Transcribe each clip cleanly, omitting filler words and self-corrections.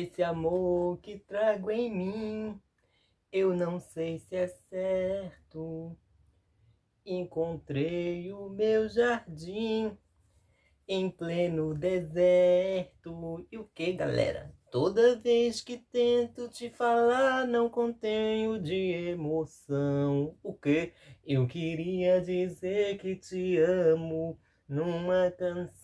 Esse amor que trago em mim, eu não sei se é certo. Encontrei o meu jardim em pleno deserto. E o que, galera? Toda vez que tento te falar, não contenho de emoção. O que? Eu queria dizer que te amo numa canção.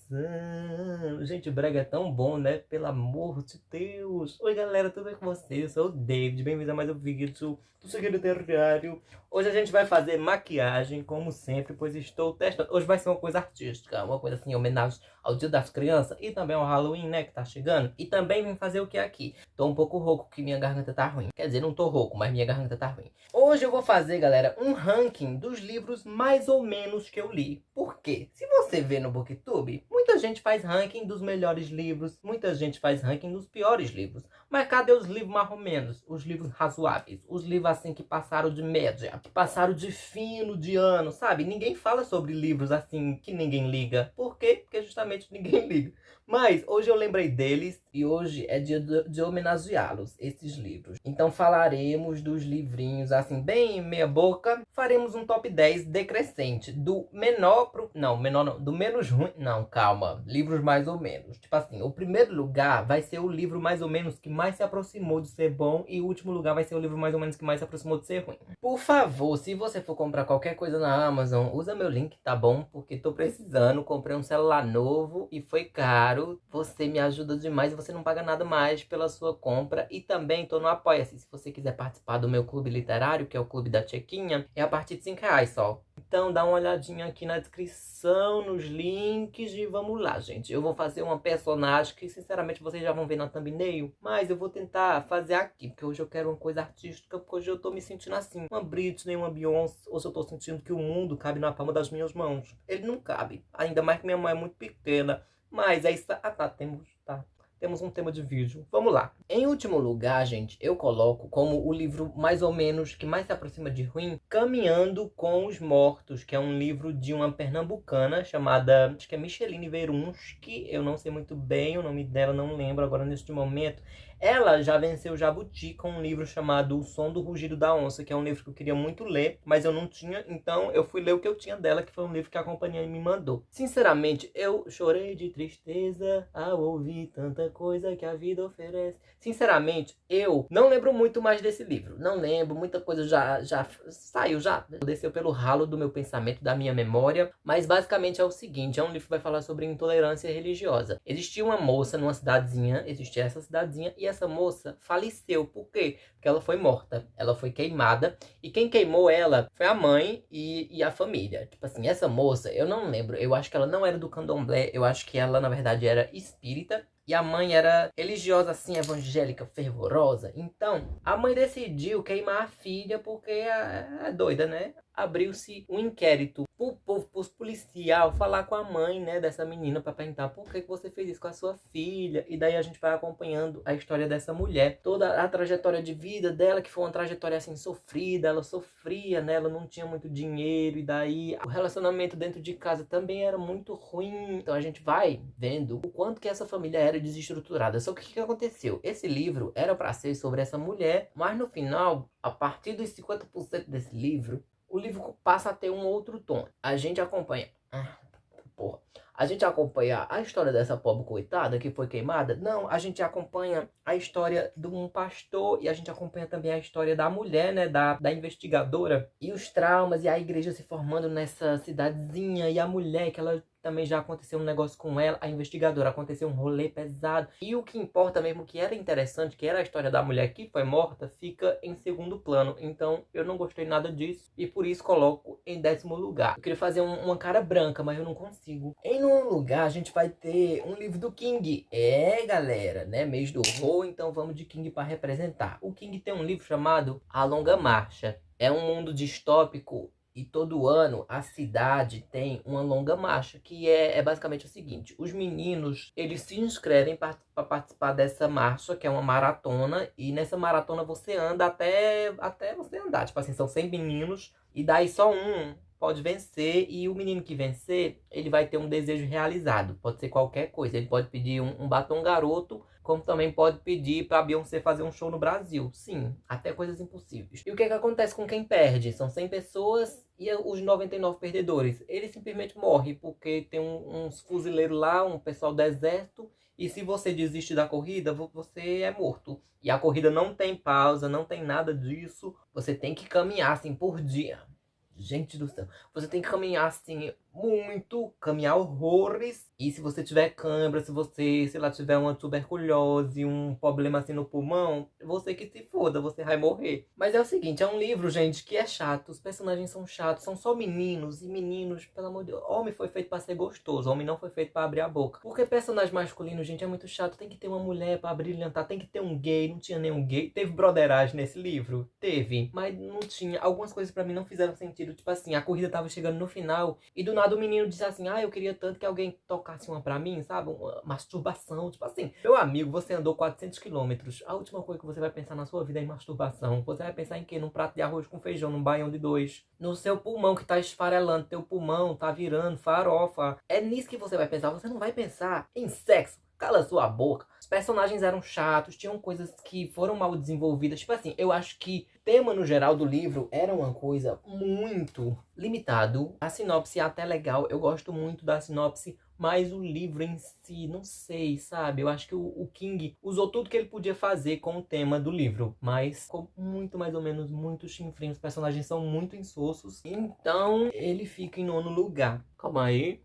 Gente, o brega é tão bom, né? Pelo amor de Deus. Oi, galera, tudo bem com vocês? Eu sou o David, bem-vindo a mais um vídeo do Segredo Terrário. Hoje a gente vai fazer maquiagem, como sempre, pois estou testando. Hoje vai ser uma coisa artística, uma coisa assim, em homenagem ao Dia das Crianças e também ao Halloween, né, que tá chegando. E também vim fazer o que aqui? Tô um pouco rouco, que minha garganta tá ruim. Quer dizer, não tô rouco, mas minha garganta tá ruim. Hoje eu vou fazer, galera, um ranking dos livros mais ou menos que eu li. Por quê? Se você vê no BookTube, muita gente faz ranking dos melhores livros, muita gente faz ranking dos piores livros. Mas cadê os livros mais ou menos? Os livros razoáveis, os livros assim que passaram de média, que passaram de fino, de ano, sabe? Ninguém fala sobre livros assim que ninguém liga. Por quê? Porque justamente ninguém liga. Mas hoje eu lembrei deles e hoje é dia de homenageá-los, esses livros. Então falaremos dos livrinhos assim, bem meia boca. Faremos um top 10 decrescente, do menor pro... Não, menor não, do menos ruim... Não, calma, livros mais ou menos. Tipo assim, o primeiro lugar vai ser o livro mais ou menos que mais se aproximou de ser bom e o último lugar vai ser o livro mais ou menos que mais se aproximou de ser ruim. Por favor, se você for comprar qualquer coisa na Amazon, usa meu link, tá bom? Porque tô precisando, comprei um celular novo e foi caro. Você me ajuda demais e você não paga nada mais pela sua compra. E também tô no Apoia-se. Se você quiser participar do meu clube literário, que é o Clube da Chequinha, é a partir de R$ 5 só. Então dá uma olhadinha aqui na descrição, nos links e vamos lá, gente. Eu vou fazer uma personagem que sinceramente vocês já vão ver na thumbnail, mas eu vou tentar fazer aqui, porque hoje eu quero uma coisa artística, porque hoje eu tô me sentindo assim, uma Britney, uma Beyoncé. Hoje eu tô sentindo que o mundo cabe na palma das minhas mãos. Ele não cabe, ainda mais que minha mão é muito pequena, mas é isso. Ah tá, temos um tema de vídeo. Vamos lá. Em último lugar, gente, eu coloco como o livro mais ou menos que mais se aproxima de ruim, Caminhando com os Mortos, que é um livro de uma pernambucana chamada, acho que é Micheline Veruns, que eu não sei muito bem o nome dela, não lembro agora neste momento. Ela já venceu o Jabuti com um livro chamado O Som do Rugido da Onça, que é um livro que eu queria muito ler, mas eu não tinha, então eu fui ler o que eu tinha dela, que foi um livro que a companhia me mandou. Sinceramente, eu chorei de tristeza ao ouvir tanta coisa que a vida oferece. Sinceramente, eu não lembro muito mais desse livro. Não lembro, muita coisa já saiu, já desceu pelo ralo do meu pensamento, da minha memória. Mas basicamente é o seguinte, é um livro que vai falar sobre intolerância religiosa. Existia uma moça numa cidadezinha, existia essa cidadezinha, e essa moça faleceu. Por quê? Porque ela foi morta, ela foi queimada. E quem queimou ela foi a mãe e a família. Tipo assim, essa moça, eu não lembro, eu acho que ela não era do candomblé, eu acho que ela na verdade era espírita. E a mãe era religiosa, assim, evangélica, fervorosa. Então, a mãe decidiu queimar a filha porque é doida, né? Abriu-se um inquérito pro povo, pros policial falar com a mãe, né, dessa menina para perguntar por que você fez isso com a sua filha. E daí a gente vai acompanhando a história dessa mulher, toda a trajetória de vida dela, que foi uma trajetória assim sofrida. Ela sofria, né? Ela não tinha muito dinheiro e daí o relacionamento dentro de casa também era muito ruim. Então a gente vai vendo o quanto que essa família era desestruturada. Só que o que aconteceu? Esse livro era para ser sobre essa mulher, mas no final, a partir dos 50% desse livro, o livro passa a ter um outro tom. A gente acompanha... porra. A gente acompanha a história dessa pobre coitada que foi queimada? Não, a gente acompanha a história de um pastor e a gente acompanha também a história da mulher, né, da investigadora, e os traumas e a igreja se formando nessa cidadezinha, e a mulher que ela também já aconteceu um negócio com ela, a investigadora, aconteceu um rolê pesado. E o que importa mesmo, que era interessante, que era a história da mulher que foi morta, fica em segundo plano. Então eu não gostei nada disso e por isso coloco em 10º lugar. Eu queria fazer uma cara branca, mas eu não consigo. Em 9º lugar, a gente vai ter um livro do King. É, galera, né? Mês do horror, então vamos de King para representar. O King tem um livro chamado A Longa Marcha. É um mundo distópico e todo ano a cidade tem uma longa marcha, que é basicamente o seguinte: os meninos, eles se inscrevem para participar dessa marcha, que é uma maratona, e nessa maratona você anda até você andar. Tipo assim, são 100 meninos, e daí só um pode vencer, e o menino que vencer, ele vai ter um desejo realizado. Pode ser qualquer coisa, ele pode pedir um batom garoto, como também pode pedir pra Beyoncé fazer um show no Brasil. Sim, até coisas impossíveis. E o que que acontece com quem perde? São 100 pessoas e os 99 perdedores. Ele simplesmente morre porque tem uns fuzileiros lá, um pessoal do exército. E se você desiste da corrida, você é morto. E a corrida não tem pausa, não tem nada disso. Você tem que caminhar assim por dia. Gente do céu. Você tem que caminhar assim muito, caminhar horrores. E se você tiver cãibra, se você, sei lá, tiver uma tuberculose, um problema assim no pulmão, você que se foda, você vai morrer. Mas é o seguinte, é um livro, gente, que é chato. Os personagens são chatos, são só meninos. E meninos, pelo amor de Deus, homem foi feito pra ser gostoso, homem não foi feito pra abrir a boca. Porque personagem masculino, gente, é muito chato. Tem que ter uma mulher pra brilhantar, tem que ter um gay, não tinha nenhum gay. Teve broderagem nesse livro? Teve, mas não tinha. Algumas coisas pra mim não fizeram sentido. Tipo assim, a corrida tava chegando no final e do nada o menino disse assim, ah, eu queria tanto que alguém tocasse uma pra mim, sabe? Uma masturbação, tipo assim. Meu amigo, você andou 400 quilômetros. A última coisa que você vai pensar na sua vida é em masturbação. Você vai pensar em quê? Num prato de arroz com feijão, num baião de dois. No seu pulmão que tá esfarelando, teu pulmão tá virando farofa. É nisso que você vai pensar. Você não vai pensar em sexo. Cala sua boca. Os personagens eram chatos, tinham coisas que foram mal desenvolvidas. Tipo assim, eu acho que o tema no geral do livro era uma coisa muito limitado. A sinopse é até legal, eu gosto muito da sinopse, mas o livro em si, não sei, sabe? Eu acho que o King usou tudo que ele podia fazer com o tema do livro, mas ficou muito mais ou menos, muito chinfrinho. Os personagens são muito insossos, então ele fica em nono lugar. Calma aí.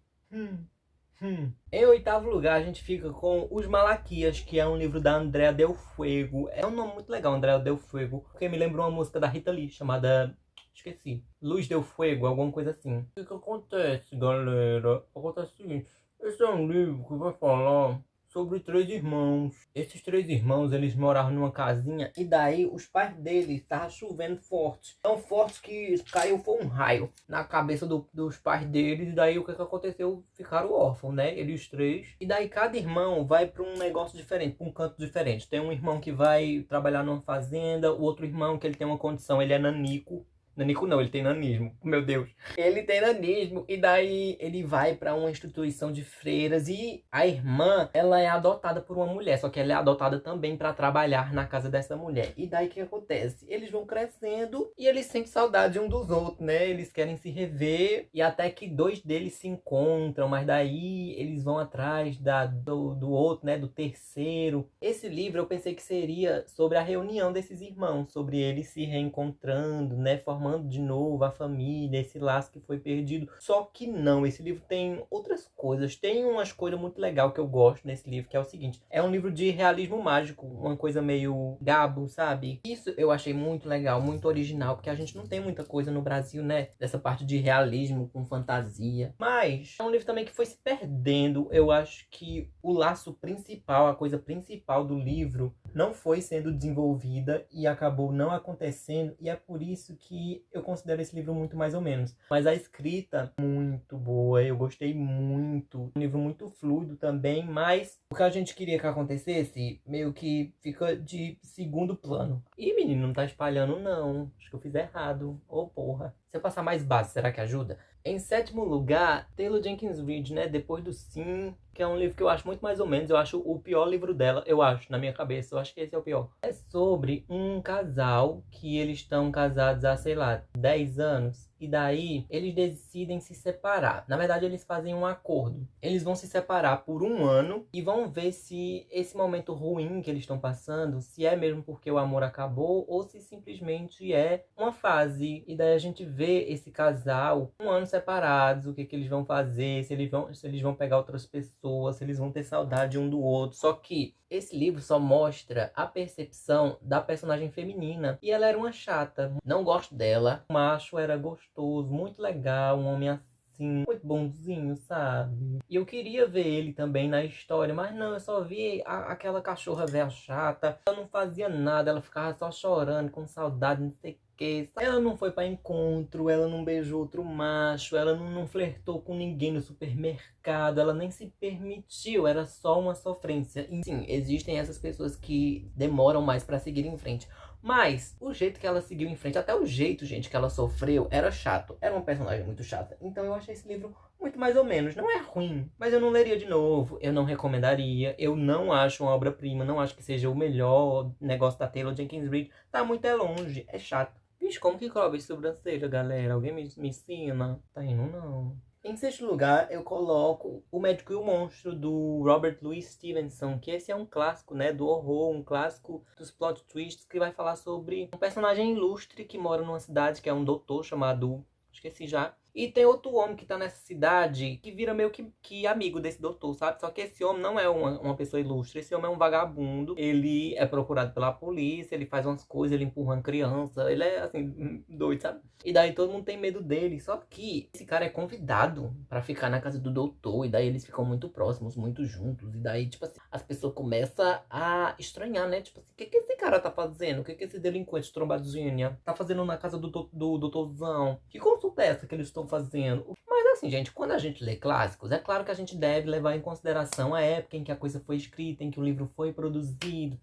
Em oitavo lugar, a gente fica com Os Malaquias, que é um livro da Andrea Del Fuego. É um nome muito legal, Andrea Del Fuego, porque me lembra uma música da Rita Lee, chamada... Esqueci. Luz Del Fuego, alguma coisa assim. O que acontece, galera? Acontece o seguinte. Esse é um livro que vai falar sobre três irmãos. Esses três irmãos, eles moravam numa casinha e daí os pais deles estavam chovendo forte. Tão forte que caiu foi um raio na cabeça dos pais deles. E daí o que aconteceu? Ficaram órfãos, né? Eles três. E daí cada irmão vai para um negócio diferente, para um canto diferente. Tem um irmão que vai trabalhar numa fazenda, o outro irmão que ele tem uma condição, ele é nanico. Nanico não, ele tem nanismo, meu Deus. Ele tem nanismo e daí ele vai pra uma instituição de freiras e a irmã, ela é adotada por uma mulher, só que ela é adotada também pra trabalhar na casa dessa mulher. E daí o que acontece? Eles vão crescendo e eles sentem saudade um dos outros, né? Eles querem se rever e até que dois deles se encontram, mas daí eles vão atrás do outro, né? Do terceiro. Esse livro eu pensei que seria sobre a reunião desses irmãos, sobre eles se reencontrando, né? Formando de novo a família, esse laço que foi perdido. Só que não, esse livro tem outras coisas. Tem umas coisas muito legais que eu gosto nesse livro, que é o seguinte. É um livro de realismo mágico, uma coisa meio Gabo, sabe? Isso eu achei muito legal, muito original, porque a gente não tem muita coisa no Brasil, né? Dessa parte de realismo com fantasia. Mas é um livro também que foi se perdendo. Eu acho que o laço principal, a coisa principal do livro não foi sendo desenvolvida e acabou não acontecendo. E é por isso que eu considero esse livro muito mais ou menos. Mas a escrita muito boa, eu gostei muito. Um livro muito fluido também, mas o que a gente queria que acontecesse meio que fica de segundo plano. Ih, menino, não tá espalhando não. Acho que eu fiz errado. Ô, porra. Se eu passar mais base, será que ajuda? Em sétimo lugar, Taylor Jenkins Reid, né? Depois do Sim, que é um livro que eu acho muito mais ou menos. Eu acho o pior livro dela, eu acho, na minha cabeça. Eu acho que esse é o pior. É sobre um casal que eles estão casados há, sei lá, 10 anos. E daí, eles decidem se separar. Na verdade, eles fazem um acordo. Eles vão se separar por um ano e vão ver se esse momento ruim que eles estão passando, se é mesmo porque o amor acabou ou se simplesmente é uma fase. E daí a gente vê esse casal um ano separados, o que eles vão fazer, se eles vão pegar outras pessoas, se eles vão ter saudade um do outro. Só que esse livro só mostra a percepção da personagem feminina. E ela era uma chata. Não gosto dela. O macho era gostoso, muito legal, um homem assim, muito bonzinho, sabe? E eu queria ver ele também na história, mas não, eu só vi aquela cachorra velha chata. Ela não fazia nada, ela ficava só chorando, com saudade, não sei o que. Ela não foi pra encontro, ela não beijou outro macho, ela não flertou com ninguém no supermercado, ela nem se permitiu, era só uma sofrência. E sim, existem essas pessoas que demoram mais pra seguir em frente. Mas o jeito que ela seguiu em frente, até o jeito, gente, que ela sofreu, era chato. Era uma personagem muito chata. Então eu achei esse livro muito mais ou menos. Não é ruim, mas eu não leria de novo. Eu não recomendaria. Eu não acho uma obra-prima. Não acho que seja o melhor negócio da Taylor Jenkins Reid. Tá muito longe. É chato. Vixe, como que cobre sobrancelha, galera? Alguém me ensina? Tá indo, não. Em sexto lugar, eu coloco O Médico e o Monstro, do Robert Louis Stevenson, que esse é um clássico, né, do horror, um clássico dos plot twists, que vai falar sobre um personagem ilustre que mora numa cidade, que é um doutor chamado... esqueci já. E tem outro homem que tá nessa cidade que vira meio que amigo desse doutor, sabe? Só que esse homem não é uma pessoa ilustre, esse homem é um vagabundo. Ele é procurado pela polícia, ele faz umas coisas, ele empurra uma criança, ele é assim, doido, sabe? E daí todo mundo tem medo dele. Só que esse cara é convidado pra ficar na casa do doutor, e daí eles ficam muito próximos, muito juntos. E daí, tipo assim, as pessoas começam a estranhar, né? Tipo assim, o que que esse cara tá fazendo? O que que esse delinquente trombadinha tá fazendo na casa do doutorzão? Que consulta é essa que eles estão fazendo? Mas assim, gente, quando a gente lê clássicos, é claro que a gente deve levar em consideração a época em que a coisa foi escrita, em que o livro foi produzido,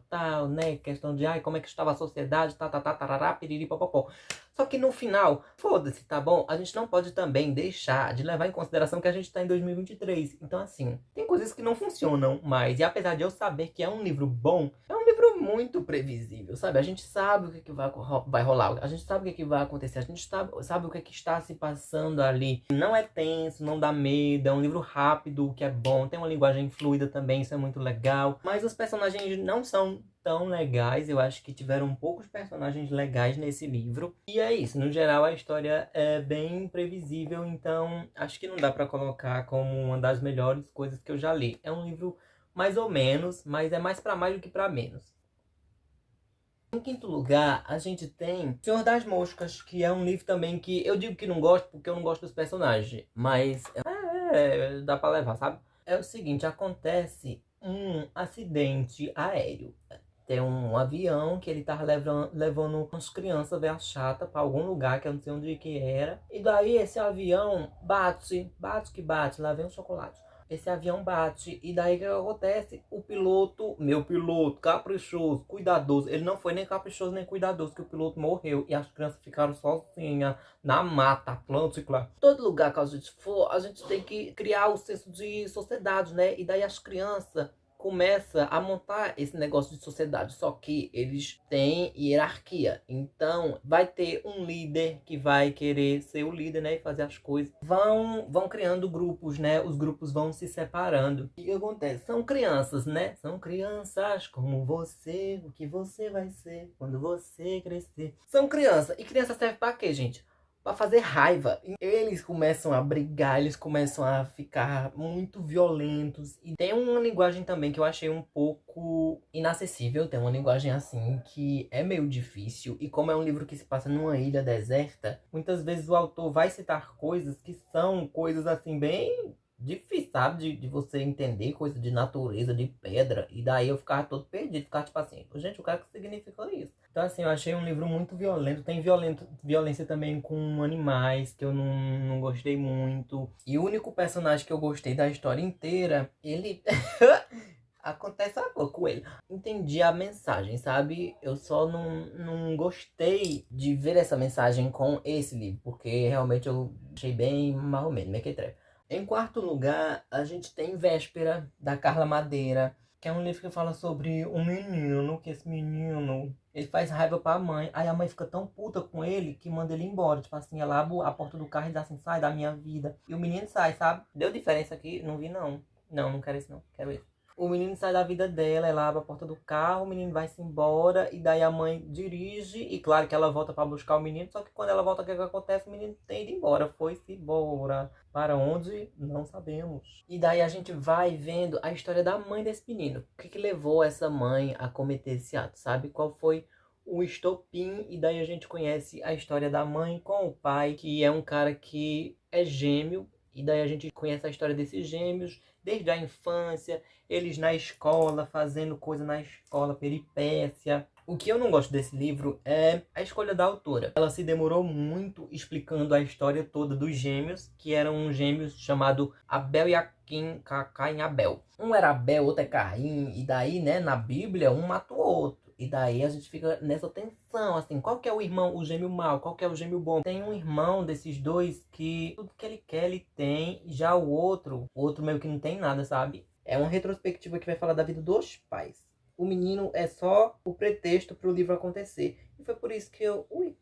tal, né? Questão de, ai, como é que estava a sociedade, tarará, piriri, popopó. Só que no final, foda-se, tá bom? A gente não pode também deixar de levar em consideração que a gente tá em 2023. Então, assim, tem coisas que não funcionam mais. E apesar de eu saber que é um livro bom, é um livro muito previsível, sabe? A gente sabe o que, que vai rolar, a gente sabe o que, que vai acontecer, a gente sabe o que, que está se passando ali. Não é tenso, não dá medo, é um livro rápido, o que é bom, tem uma linguagem fluida também, isso é muito legal. Mas os personagens não são tão legais, eu acho que tiveram poucos personagens legais nesse livro. E é isso, no geral a história é bem previsível, então acho que não dá pra colocar como uma das melhores coisas que eu já li. É um livro mais ou menos, mas é mais pra mais do que pra menos. Em quinto lugar, a gente tem Senhor das Moscas, que é um livro também que eu digo que não gosto porque eu não gosto dos personagens, mas dá pra levar, sabe? É o seguinte, acontece um acidente aéreo. Tem um avião que ele tava levando umas crianças velha chata pra algum lugar que eu não sei onde que era. E daí esse avião bate, lá vem um chocolate. Esse avião bate, e daí o que acontece? O piloto, meu piloto, caprichoso, cuidadoso, ele não foi nem caprichoso nem cuidadoso, que o piloto morreu e as crianças ficaram sozinhas na Mata Atlântica. Todo lugar que a gente for, a gente tem que criar o senso de sociedade, né? E daí as crianças começa a montar esse negócio de sociedade, só que eles têm hierarquia. Então, vai ter um líder que vai querer ser o líder, né, e fazer as coisas. Vão criando grupos, né? Os grupos vão se separando. O que acontece? São crianças, né? São crianças como você, o que você vai ser quando você crescer. São crianças. E criança serve para quê, gente? Pra fazer raiva. Eles começam a brigar, eles começam a ficar muito violentos. E tem uma linguagem também que eu achei um pouco inacessível. Tem uma linguagem assim que é meio difícil. E como é um livro que se passa numa ilha deserta, muitas vezes o autor vai citar coisas que são coisas assim bem difícil, sabe? De você entender coisa de natureza, de pedra. E daí eu ficava todo perdido. Ficava tipo assim, gente, o que significa isso? Então, assim, eu achei um livro muito violento. Tem violência também com animais, que eu não gostei muito. E o único personagem que eu gostei da história inteira, ele... acontece agora com ele. Entendi a mensagem, sabe? Eu só não gostei de ver essa mensagem com esse livro, porque realmente eu achei bem mal ou menos, mequetrefe. Em quarto lugar, a gente tem Véspera, da Carla Madeira, que é um livro que fala sobre um menino, que esse menino, ele faz raiva pra mãe, aí a mãe fica tão puta com ele que manda ele embora, tipo assim, ela abre a porta do carro e diz assim, sai da minha vida, e o menino sai, sabe? Deu diferença aqui? Não vi não. Não quero esse não, quero esse. O menino sai da vida dela, ela abre a porta do carro, o menino vai-se embora, e daí a mãe dirige, e claro que ela volta pra buscar o menino, só que quando ela volta, o que acontece? O menino tem ido embora, foi-se embora. Para onde? Não sabemos. E daí a gente vai vendo a história da mãe desse menino. O que levou essa mãe a cometer esse ato, sabe? Qual foi o estopim? E daí a gente conhece a história da mãe com o pai, que é um cara que é gêmeo, e daí a gente conhece a história desses gêmeos desde a infância, eles na escola, fazendo coisa na escola, peripécia. O que eu não gosto desse livro é a escolha da autora. Ela se demorou muito explicando a história toda dos gêmeos, que eram gêmeos chamados Abel e Caim e Abel. Um era Abel, outro é Caim, e daí, né, na Bíblia, um mata o outro. E daí a gente fica nessa tensão, assim, qual que é o irmão, o gêmeo mau, qual que é o gêmeo bom? Tem um irmão desses dois que tudo que ele quer, ele tem, já o outro meio que não tem nada, sabe? É uma retrospectiva que vai falar da vida dos pais. O menino é só o pretexto para o livro acontecer. E foi por isso que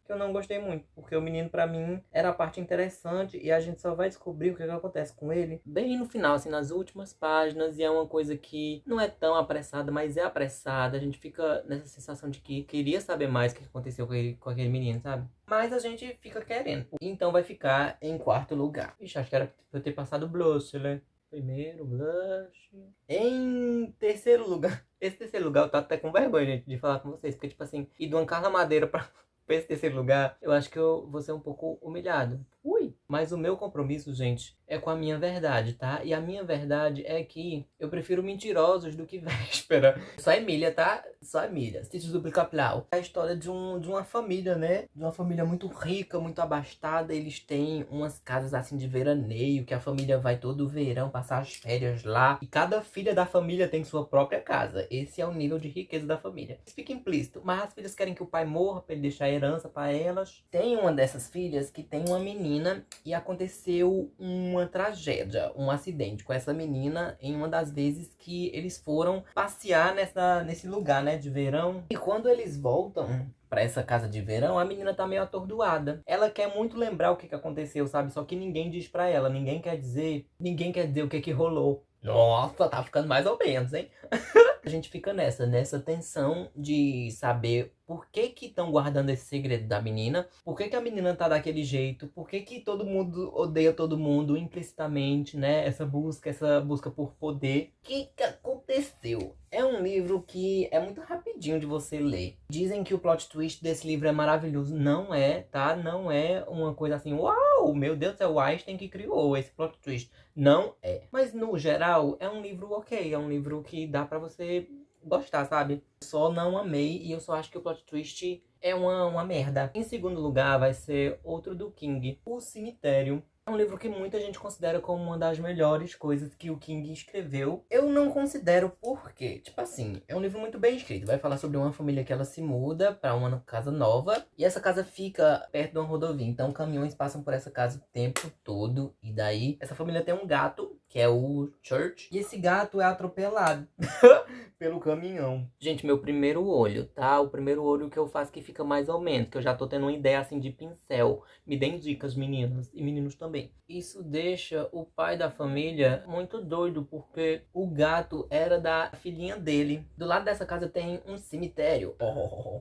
que eu não gostei muito. Porque o menino, pra mim, era a parte interessante. E a gente só vai descobrir o que acontece com ele bem no final, assim, nas últimas páginas. E é uma coisa que não é tão apressada, mas é apressada. A gente fica nessa sensação de que queria saber mais o que aconteceu com aquele menino, sabe? Mas a gente fica querendo. Então vai ficar em quarto lugar. Ixi, acho que era pra eu ter passado o blush, né? Primeiro, blush. Em terceiro lugar. Esse terceiro lugar eu tô até com vergonha, gente, de falar com vocês. Porque, tipo assim, ir de uma Carla Madeira pra esse terceiro lugar, eu acho que eu vou ser um pouco humilhado. Ui! Mas o meu compromisso, gente, é com a minha verdade, tá? E a minha verdade é que eu prefiro mentirosos do que véspera. Só Emília, tá? Só Emília. Sítio do Pica-Pau. É a história de uma família, né? De uma família muito rica, muito abastada. Eles têm umas casas assim de veraneio, que a família vai todo verão passar as férias lá. E cada filha da família tem sua própria casa. Esse é o nível de riqueza da família. Isso fica implícito. Mas as filhas querem que o pai morra pra ele deixar a herança pra elas. Tem uma dessas filhas que tem uma menina e aconteceu uma tragédia, um acidente com essa menina em uma das vezes que eles foram passear nesse lugar, né, de verão. E quando eles voltam pra essa casa de verão, a menina tá meio atordoada. Ela quer muito lembrar o que aconteceu, sabe? Só que ninguém diz pra ela, ninguém quer dizer o que rolou. Nossa, tá ficando mais ou menos, hein? A gente fica nessa tensão de saber por que estão guardando esse segredo da menina, por que a menina tá daquele jeito, por que todo mundo odeia todo mundo implicitamente, né? Essa busca por poder. O que aconteceu? É um livro que é muito rapidinho de você ler. Dizem que o plot twist desse livro é maravilhoso. Não é, tá? Não é uma coisa assim, uau, meu Deus do céu, o Einstein que criou esse plot twist. Não é. Mas no geral, é um livro ok. É um livro que dá pra você gostar, sabe? Só não amei e eu só acho que o plot twist é uma merda. Em segundo lugar, vai ser outro do King, O Cemitério. É um livro que muita gente considera como uma das melhores coisas que o King escreveu. Eu não considero porque, tipo assim, é um livro muito bem escrito. Vai falar sobre uma família que ela se muda pra uma casa nova. E essa casa fica perto de uma rodovia. Então caminhões passam por essa casa o tempo todo. E daí, essa família tem um gato, que é o Church. E esse gato é atropelado pelo caminhão. Gente, meu primeiro olho, tá? O primeiro olho que eu faço que fica mais ou menos. Que eu já tô tendo uma ideia assim de pincel. Me deem dicas, meninas e meninos também. Isso deixa o pai da família muito doido, porque o gato era da filhinha dele. Do lado dessa casa tem um cemitério.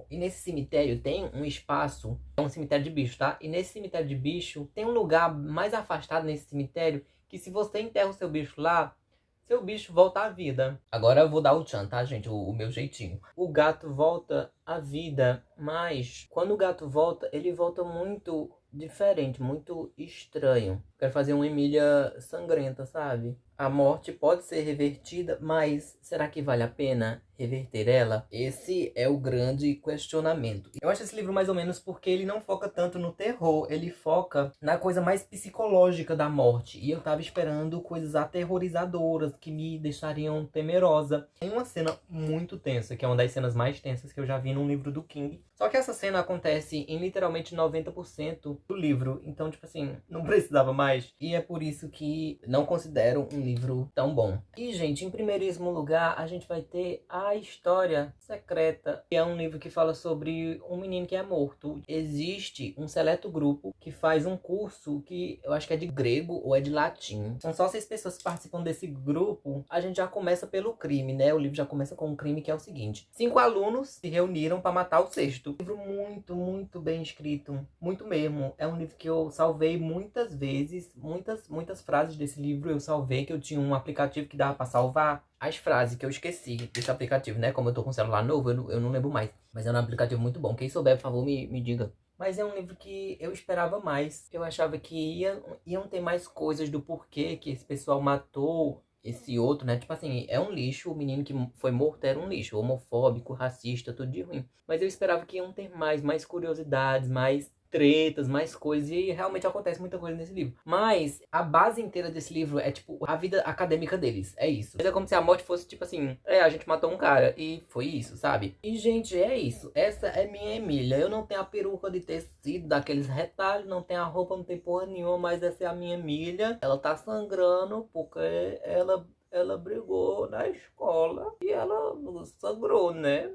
E nesse cemitério tem um espaço, é um cemitério de bicho, tá? E nesse cemitério de bicho tem um lugar mais afastado nesse cemitério que se você enterra o seu bicho lá, seu bicho volta à vida. Agora eu vou dar o tchan, tá, gente? O meu jeitinho. O gato volta à vida, mas quando o gato volta, ele volta muito diferente, muito estranho. Quero fazer uma Emília sangrenta, sabe? A morte pode ser revertida, mas será que vale a pena reverter ela? Esse é o grande questionamento. Eu acho esse livro mais ou menos porque ele não foca tanto no terror, ele foca na coisa mais psicológica da morte. E eu tava esperando coisas aterrorizadoras que me deixariam temerosa. Tem uma cena muito tensa, que é uma das cenas mais tensas que eu já vi num livro do King. Só que essa cena acontece em literalmente 90% do livro. Então, tipo assim, não precisava mais. E é por isso que não considero um livro tão bom. E, gente, em primeiríssimo lugar, a gente vai ter A História Secreta, que é um livro que fala sobre um menino que é morto. Existe um seleto grupo que faz um curso que eu acho que é de grego ou é de latim. São só 6 pessoas que participam desse grupo. A gente já começa pelo crime, né? O livro já começa com um crime que é o seguinte: 5 alunos se reuniram para matar o sexto. Livro muito, muito bem escrito. Muito mesmo. É um livro que eu salvei muitas vezes. Muitas frases desse livro eu salvei, que eu tinha um aplicativo que dava pra salvar as frases que eu esqueci desse aplicativo, né? Como eu tô com um celular novo, eu não lembro mais. Mas é um aplicativo muito bom. Quem souber, por favor, me diga. Mas é um livro que eu esperava mais. Eu achava que iam ter mais coisas do porquê que esse pessoal matou esse outro, né? Tipo assim, é um lixo. O menino que foi morto era um lixo. Homofóbico, racista, tudo de ruim. Mas eu esperava que iam ter mais curiosidades, mais tretas, mais coisas, e realmente acontece muita coisa nesse livro. Mas a base inteira desse livro é, tipo, a vida acadêmica deles, é isso. Mas é como se a morte fosse, tipo assim, a gente matou um cara, e foi isso, sabe? E, gente, é isso. Essa é minha Emília. Eu não tenho a peruca de tecido, daqueles retalhos, não tenho a roupa, não tem porra nenhuma, mas essa é a minha Emília. Ela tá sangrando porque ela brigou na escola e ela sangrou, né?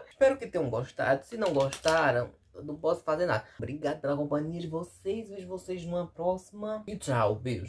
Espero que tenham gostado. Se não gostaram, eu não posso fazer nada. Obrigado pela companhia de vocês. Vejo vocês numa próxima. E tchau, beijo.